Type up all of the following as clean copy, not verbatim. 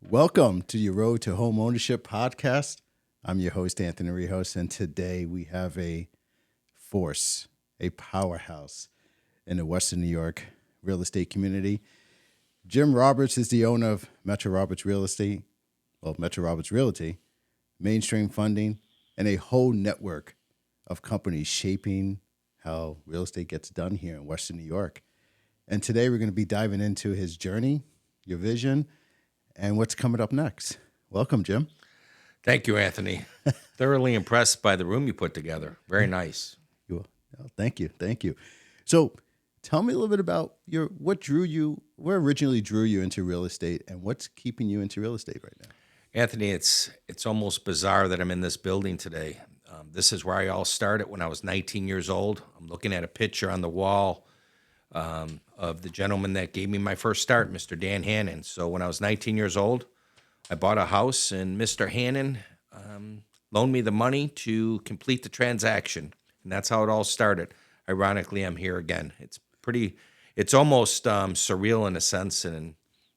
Welcome to your Road to Homeownership podcast. I'm your host, Anthony Rijos, and today we have a powerhouse in the Western New York real estate community. Jim Roberts is the owner of Metro Roberts Realty, Mainstream Funding, and a whole network of companies shaping how real estate gets done here in Western New York. And today we're going to be diving into his journey, your vision, and what's coming up next. Welcome, Jim. Thank you, Anthony. Thoroughly impressed by the room you put together. Very nice. Thank you. So tell me a little bit about what originally drew you into real estate, and what's keeping you into real estate right now? Anthony, it's almost bizarre that I'm in this building today. This is where I all started when I was 19 years old. I'm looking at a picture on the wall of the gentleman that gave me my first start, Mr. Dan Hannon. So when I was 19 years old, I bought a house, and Mr. Hannon loaned me the money to complete the transaction. And that's how it all started. Ironically, I'm here again. It's almost surreal in a sense, and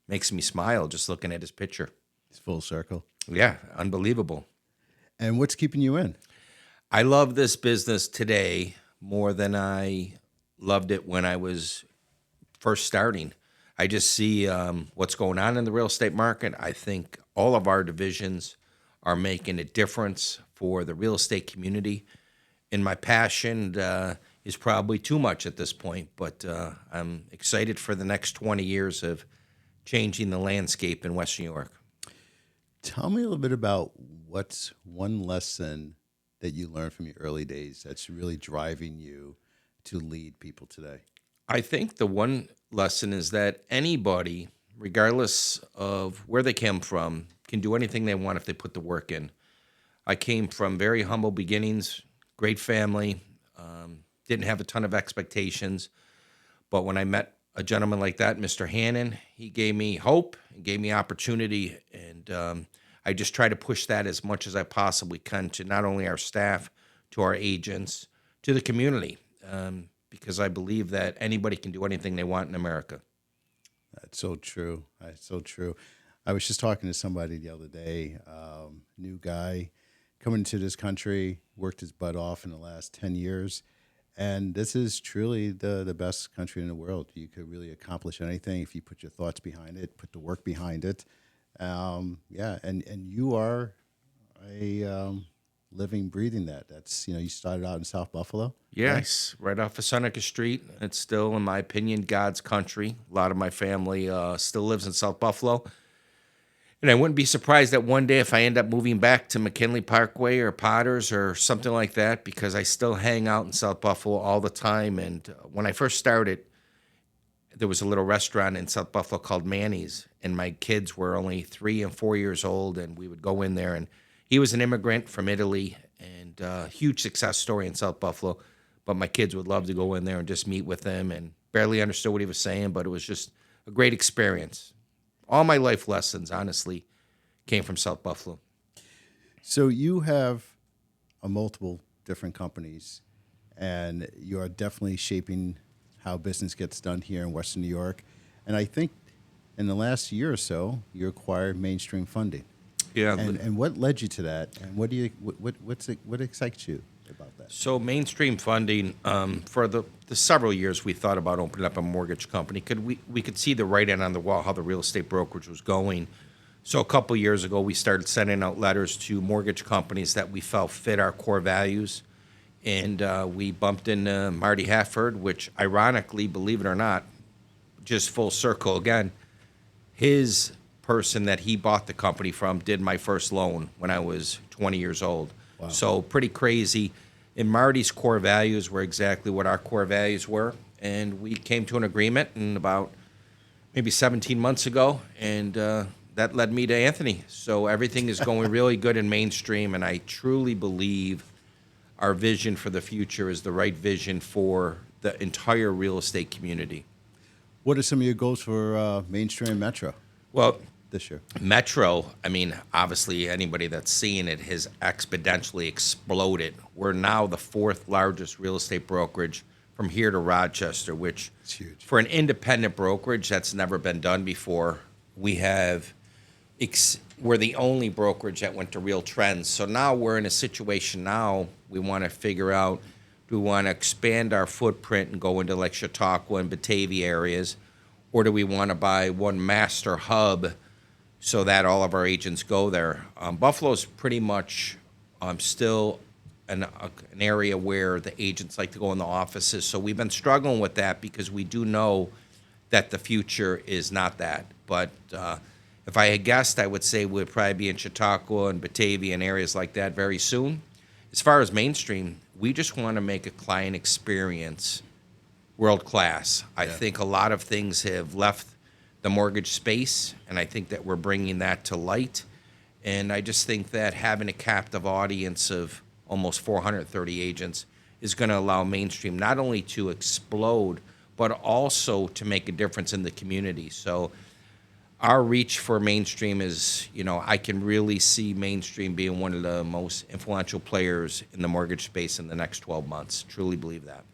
makes me smile just looking at his picture. It's full circle. Yeah, unbelievable. And what's keeping you in? I love this business today more than I loved it when I was first starting. I just see what's going on in the real estate market. I think all of our divisions are making a difference for the real estate community. And my passion is probably too much at this point, but I'm excited for the next 20 years of changing the landscape in Western New York. Tell me a little bit about what's one lesson that you learned from your early days that's really driving you to lead people today. I think the one lesson is that anybody, regardless of where they came from, can do anything they want if they put the work in. I came from very humble beginnings, great family, didn't have a ton of expectations. But when I met a gentleman like that, Mr. Hannon, he gave me hope and gave me opportunity. And I just try to push that as much as I possibly can to not only our staff, to our agents, to the community, because I believe that anybody can do anything they want in America. That's so true. I was just talking to somebody the other day, new guy coming into this country, worked his butt off in the last 10 years. And this is truly the best country in the world. You could really accomplish anything if you put your thoughts behind it, put the work behind it. And you are a living, breathing that. That's, you started out in South Buffalo. Yes, right off of Seneca Street. It's still, in my opinion, God's country. A lot of my family still lives in South Buffalo. And I wouldn't be surprised that one day if I end up moving back to McKinley Parkway or Potters or something like that, because I still hang out in South Buffalo all the time. And when I first started, there was a little restaurant in South Buffalo called Manny's, and my kids were only 3 and 4 years old, and we would go in there. And he was an immigrant from Italy, and huge success story in South Buffalo. But my kids would love to go in there and just meet with him, and barely understood what he was saying, but it was just a great experience. All my life lessons, honestly, came from South Buffalo. So you have multiple different companies, and you are definitely shaping how business gets done here in Western New York. And I think in the last year or so, you acquired Mainstream Funding. Yeah. And what led you to that? And what excites you about that? So Mainstream Funding, for the several years we thought about opening up a mortgage company. We could see the writing on the wall, how the real estate brokerage was going. So a couple years ago, we started sending out letters to mortgage companies that we felt fit our core values. And we bumped into Marty Hafford, which ironically, believe it or not, just full circle again, his person that he bought the company from did my first loan when I was 20 years old. Wow. So pretty crazy. And Marty's core values were exactly what our core values were. And we came to an agreement in about maybe 17 months ago, and that led me to Anthony. So everything is going really good in Mainstream, and I truly believe our vision for the future is the right vision for the entire real estate community. What are some of your goals for Mainstream Metro? Well, this year, Metro, I mean, obviously anybody that's seeing it has exponentially exploded. We're now the 4th largest real estate brokerage from here to Rochester, which is huge. For an independent brokerage, that's never been done before. We have we're the only brokerage that went to Real Trends. So now we're in a situation now, we want to figure out, do we want to expand our footprint and go into like Chautauqua and Batavia areas, or do we want to buy one master hub so that all of our agents go there? Buffalo's pretty much still an area where the agents like to go in the offices. So we've been struggling with that because we do know that the future is not that. But if I had guessed, I would say we'd probably be in Chautauqua and Batavia and areas like that very soon. As far as mainstream, we just want to make a client experience world class. I think a lot of things have left the mortgage space, and I think that we're bringing that to light. And I just think that having a captive audience of almost 430 agents is going to allow mainstream not only to explode, but also to make a difference in the community. So our reach for mainstream is, I can really see mainstream being one of the most influential players in the mortgage space in the next 12 months. Truly believe that.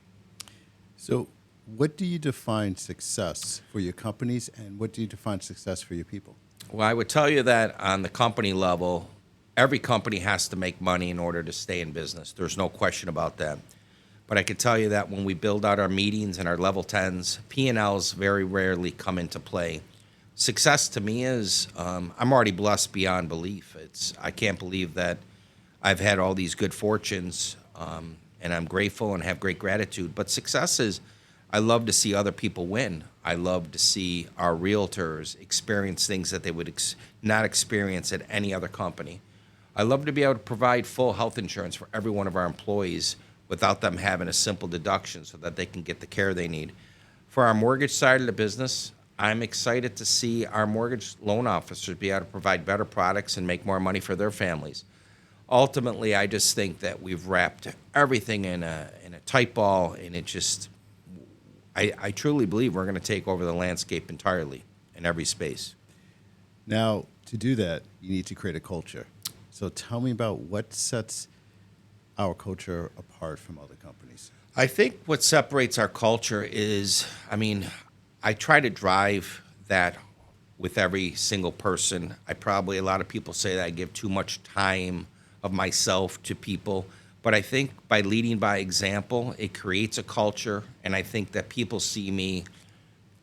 So what do you define success for your companies, and what do you define success for your people? Well, I would tell you that on the company level, every company has to make money in order to stay in business. There's no question about that. But I can tell you that when we build out our meetings and our level 10s, P&Ls very rarely come into play. Success to me is I'm already blessed beyond belief. I can't believe that I've had all these good fortunes, and I'm grateful and have great gratitude. But success is I love to see other people win. I love to see our realtors experience things that they would not experience at any other company. I love to be able to provide full health insurance for every one of our employees without them having a simple deduction so that they can get the care they need. For our mortgage side of the business, I'm excited to see our mortgage loan officers be able to provide better products and make more money for their families. Ultimately, I just think that we've wrapped everything in a tight ball, and it just, I truly believe we're going to take over the landscape entirely in every space. Now, to do that, you need to create a culture. So tell me about what sets our culture apart from other companies. I think what separates our culture is, I try to drive that with every single person. A lot of people say that I give too much time of myself to people. But I think by leading by example, it creates a culture. And I think that people see me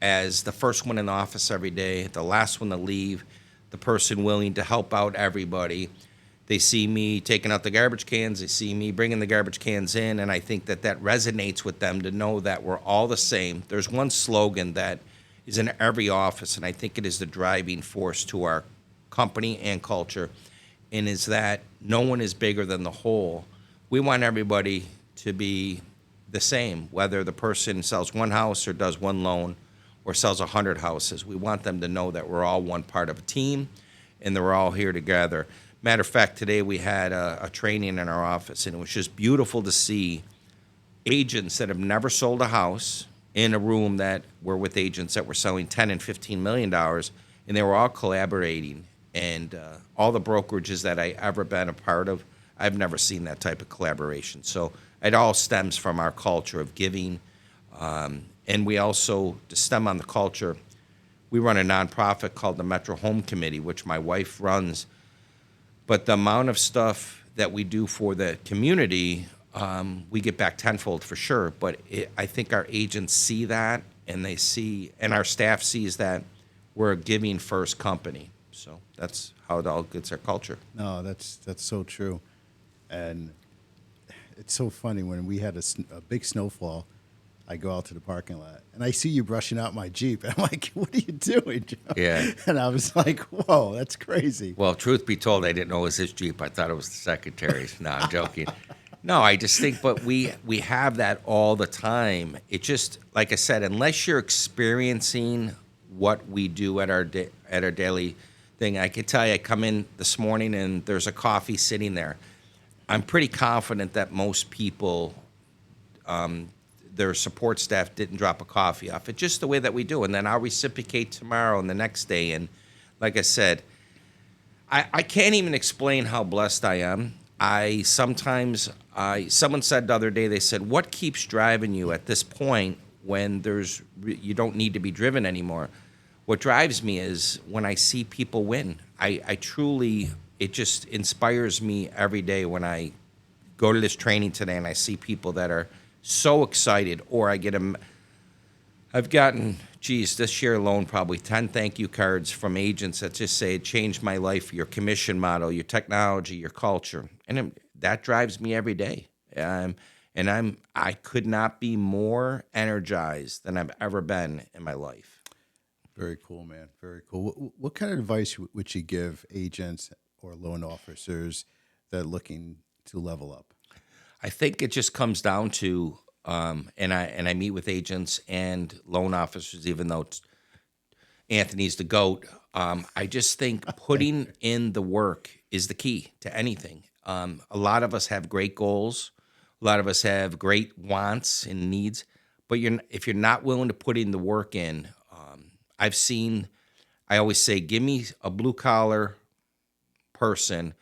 as the first one in the office every day, the last one to leave, the person willing to help out everybody. They see me taking out the garbage cans. They see me bringing the garbage cans in. And I think that resonates with them to know that we're all the same. There's one slogan that is in every office, and I think it is the driving force to our company and culture, and is that no one is bigger than the whole. We want everybody to be the same, whether the person sells one house or does one loan or sells 100 houses. We want them to know that we're all one part of a team and that we're all here together. Matter of fact, today we had a training in our office, and it was just beautiful to see agents that have never sold a house in a room that were with agents that were selling $10 and $15 million, and they were all collaborating. And all the brokerages that I ever been a part of, I've never seen that type of collaboration. So it all stems from our culture of giving. And we also, to stem on the culture, we run a nonprofit called the Metro Home Committee, which my wife runs. But the amount of stuff that we do for the community, we get back tenfold for sure. But I think our agents see that, and our staff sees that we're a giving first company. So that's how it all gets our culture. No, that's so true. And it's so funny when we had a big snowfall, I go out to the parking lot and I see you brushing out my Jeep. And I'm like, what are you doing, Joe? Yeah. And I was like, whoa, that's crazy. Well, truth be told, I didn't know it was his Jeep. I thought it was the secretary's. No, I'm joking. No, I just think, but we have that all the time. It just, like I said, unless you're experiencing what we do at our daily thing, I can tell you, I come in this morning and there's a coffee sitting there. I'm pretty confident that most people, their support staff didn't drop a coffee off. It's just the way that we do. And then I'll reciprocate tomorrow and the next day. And like I said, I can't even explain how blessed I am. Someone said the other day, they said, what keeps driving you at this point when you don't need to be driven anymore? what drives me is when I see people win. I truly, it just inspires me every day when I go to this training today and I see people that are so excited, or I've gotten, geez, this year alone, probably 10 thank you cards from agents that just say it changed my life, your commission model, your technology, your culture. That drives me every day. I could not be more energized than I've ever been in my life. Very cool, man. Very cool. What kind of advice would you give agents or loan officers that are looking to level up? I think it just comes down to, and I meet with agents and loan officers, even though Anthony's the goat. I just think putting in the work is the key to anything. A lot of us have great goals, a lot of us have great wants and needs, but if you're not willing to put in the work in, I've seen. I always say, give me a blue collar person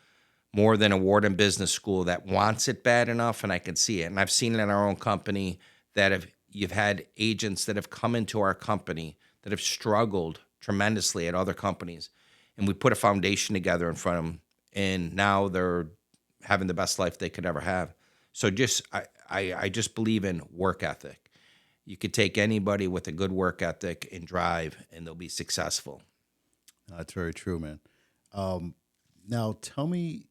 more than a Wharton Business School that wants it bad enough, and I can see it. And I've seen it in our own company that you've had agents that have come into our company that have struggled tremendously at other companies, and we put a foundation together in front of them, and now they're having the best life they could ever have. So I just believe in work ethic. You could take anybody with a good work ethic and drive, and they'll be successful. That's very true, man. Now, tell me,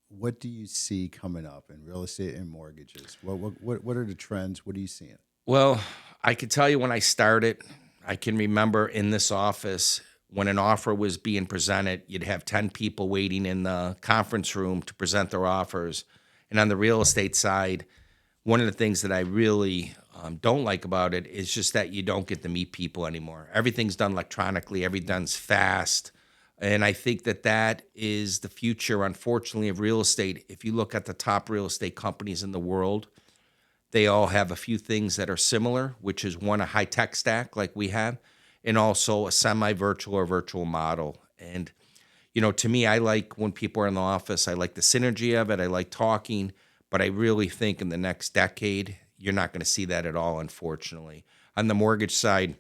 what do you see coming up in real estate and mortgages? What are the trends? What are you seeing? Well, I can tell you when I started, I can remember in this office when an offer was being presented, you'd have 10 people waiting in the conference room to present their offers. And on the real estate side, one of the things that I really don't like about it is just that you don't get to meet people anymore. Everything's done electronically, everything's fast. And I think that is the future, unfortunately, of real estate. If you look at the top real estate companies in the world, they all have a few things that are similar, which is one, a high-tech stack like we have, and also a semi-virtual or virtual model. And, to me, I like when people are in the office, I like the synergy of it. I like talking, but I really think in the next decade, you're not going to see that at all, unfortunately. On the mortgage side,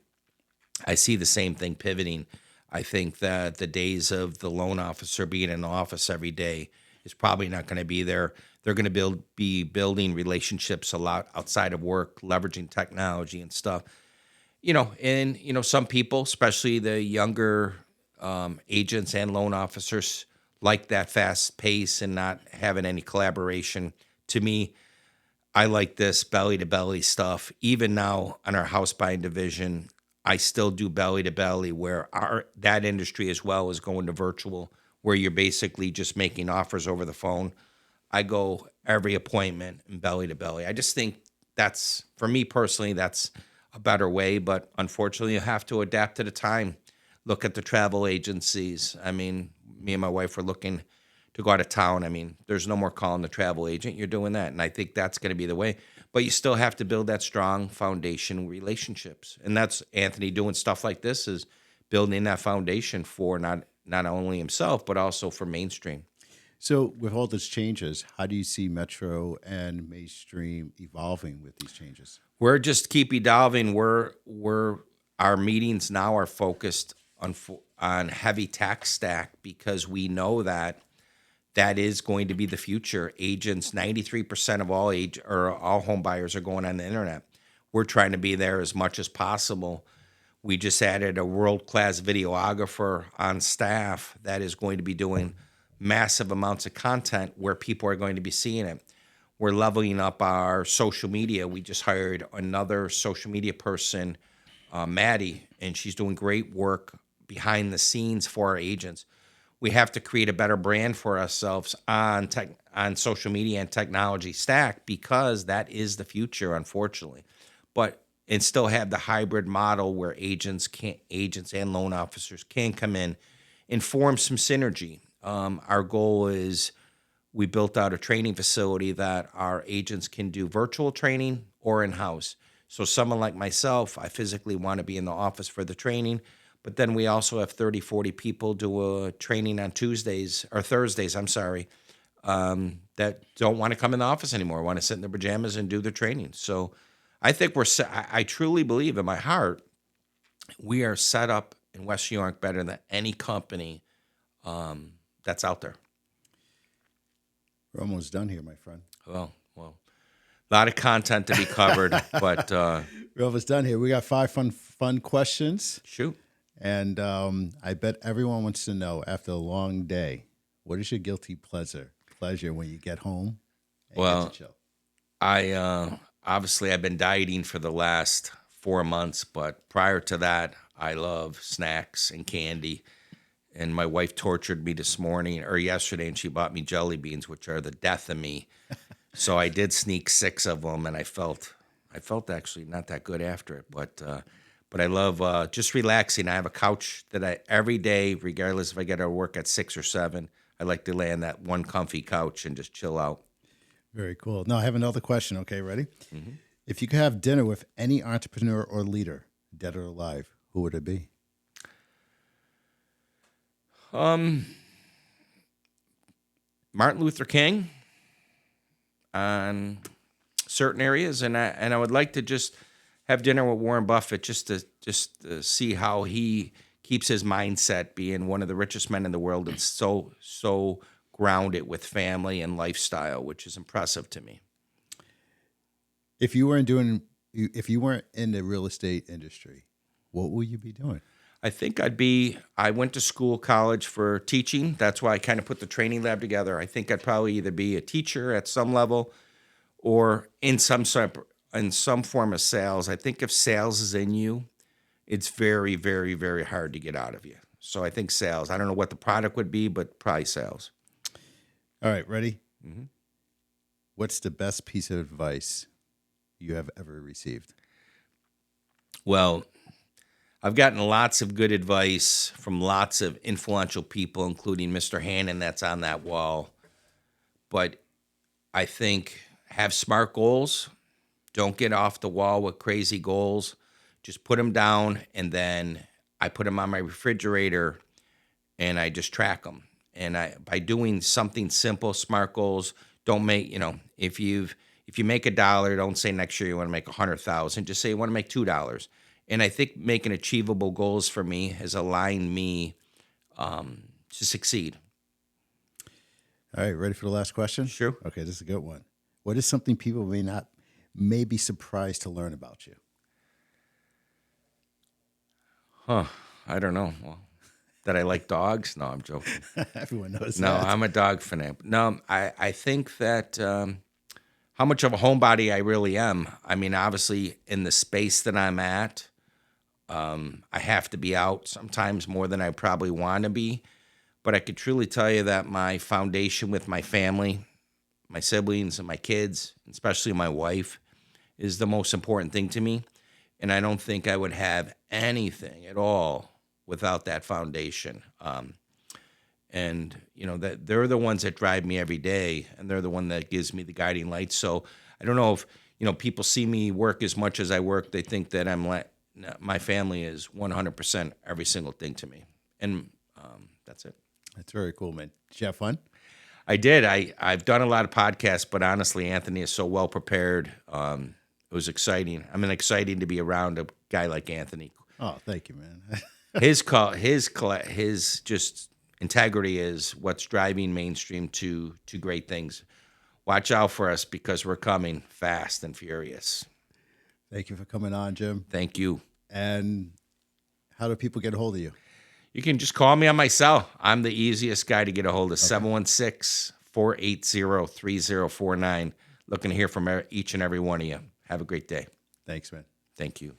I see the same thing pivoting. I think that the days of the loan officer being in the office every day is probably not going to be there. They're going to be building relationships a lot outside of work, leveraging technology and stuff. Some people, especially the younger agents and loan officers, like that fast pace and not having any collaboration. To me, I like this belly to belly stuff. Even now on our house buying division, I still do belly to belly, where that industry as well is going to virtual, where you're basically just making offers over the phone. I go every appointment in belly to belly. I just think that's, for me personally, that's a better way. But unfortunately, you have to adapt to the time. Look at the travel agencies. I mean, me and my wife were looking to go out of town. I mean, there's no more calling the travel agent. You're doing that. And I think that's going to be the way. But you still have to build that strong foundation relationships. And that's Anthony doing stuff like this, is building that foundation for not only himself, but also for mainstream. So, with all these changes, how do you see Metro and Mainstream evolving with these changes? We're just keep evolving. Our meetings now are focused on heavy tech stack, because we know that is going to be the future. Agents, 93% of all home buyers are going on the internet. We're trying to be there as much as possible. We just added a world-class videographer on staff that is going to be doing massive amounts of content where people are going to be seeing it. We're leveling up our social media. We just hired another social media person, Maddie, and she's doing great work behind the scenes for our agents. We have to create a better brand for ourselves on social media and technology stack, because that is the future, unfortunately. And still have the hybrid model where agents and loan officers can come in and form some synergy. Our goal is, we built out a training facility that our agents can do virtual training or in-house. So someone like myself, I physically want to be in the office for the training, but then we also have 30, 40 people do a training on Thursdays, that don't want to come in the office anymore, want to sit in their pajamas and do their training. So I think I truly believe in my heart we are set up in West New York better than any company that's out there. We're almost done here, my friend. Well, a lot of content to be covered, but We're almost done here. We got 5 fun questions. shoot. And I bet everyone wants to know, after a long day, what is your guilty pleasure when you get home and Well, get to chill? Obviously I've been dieting for the last 4 months, but prior to that, I love snacks and candy. And my wife tortured me this morning or yesterday, and she bought me jelly beans, which are the death of me. So I did sneak 6 of them, and I felt actually not that good after it. But I love just relaxing. I have a couch that every day, regardless if I get out of work at 6 or 7, I like to lay on that one comfy couch and just chill out. Very cool. Now, I have another question. Okay, ready? Mm-hmm. If you could have dinner with any entrepreneur or leader, dead or alive, who would it be? Martin Luther King on certain areas, and I would like to just have dinner with Warren Buffett just to see how he keeps his mindset, being one of the richest men in the world, and so grounded with family and lifestyle, which is impressive to me. If you weren't in the real estate industry, what would you be doing? I think I went to college for teaching. That's why I kind of put the training lab together. I think I'd probably either be a teacher at some level or in some form of sales. I think if sales is in you, it's very, very, very hard to get out of you. So I think sales. I don't know what the product would be, but probably sales. All right, ready? Mm-hmm. What's the best piece of advice you have ever received? Well, I've gotten lots of good advice from lots of influential people, including Mr. Hannon that's on that wall. But I think have smart goals. Don't get off the wall with crazy goals. Just put them down, and then I put them on my refrigerator, and I just track them. And by doing something simple, smart goals, don't make, if you make $1, don't say next year you want to make 100,000. Just say you want to make $2. And I think making achievable goals for me has aligned me to succeed. All right, ready for the last question? Sure. Okay, this is a good one. What is something people may be surprised to learn about you? I don't know. Well, that I like dogs? No, I'm joking. Everyone knows No, that. I'm a dog fanatic. No, I think that how much of a homebody I really am. I mean, obviously, in the space that I'm at, I have to be out sometimes more than I probably want to be. But I could truly tell you that my foundation with my family, my siblings, and my kids, especially my wife, is the most important thing to me. And I don't think I would have anything at all without that foundation. And that they're the ones that drive me every day, and they're the one that gives me the guiding light. So I don't know if people see me work as much as I work. They think that my family is 100% every single thing to me, and that's it. That's very cool, man. Did you have fun? I did. I've done a lot of podcasts, but honestly, Anthony is so well prepared. It was exciting. I mean, exciting to be around a guy like Anthony. Oh, thank you, man. His just integrity is what's driving mainstream to great things. Watch out for us because we're coming fast and furious. Thank you for coming on, Jim. Thank you. And how do people get a hold of you? You can just call me on my cell. I'm the easiest guy to get a hold of, 716-480-3049. Looking to hear from each and every one of you. Have a great day. Thanks, man. Thank you.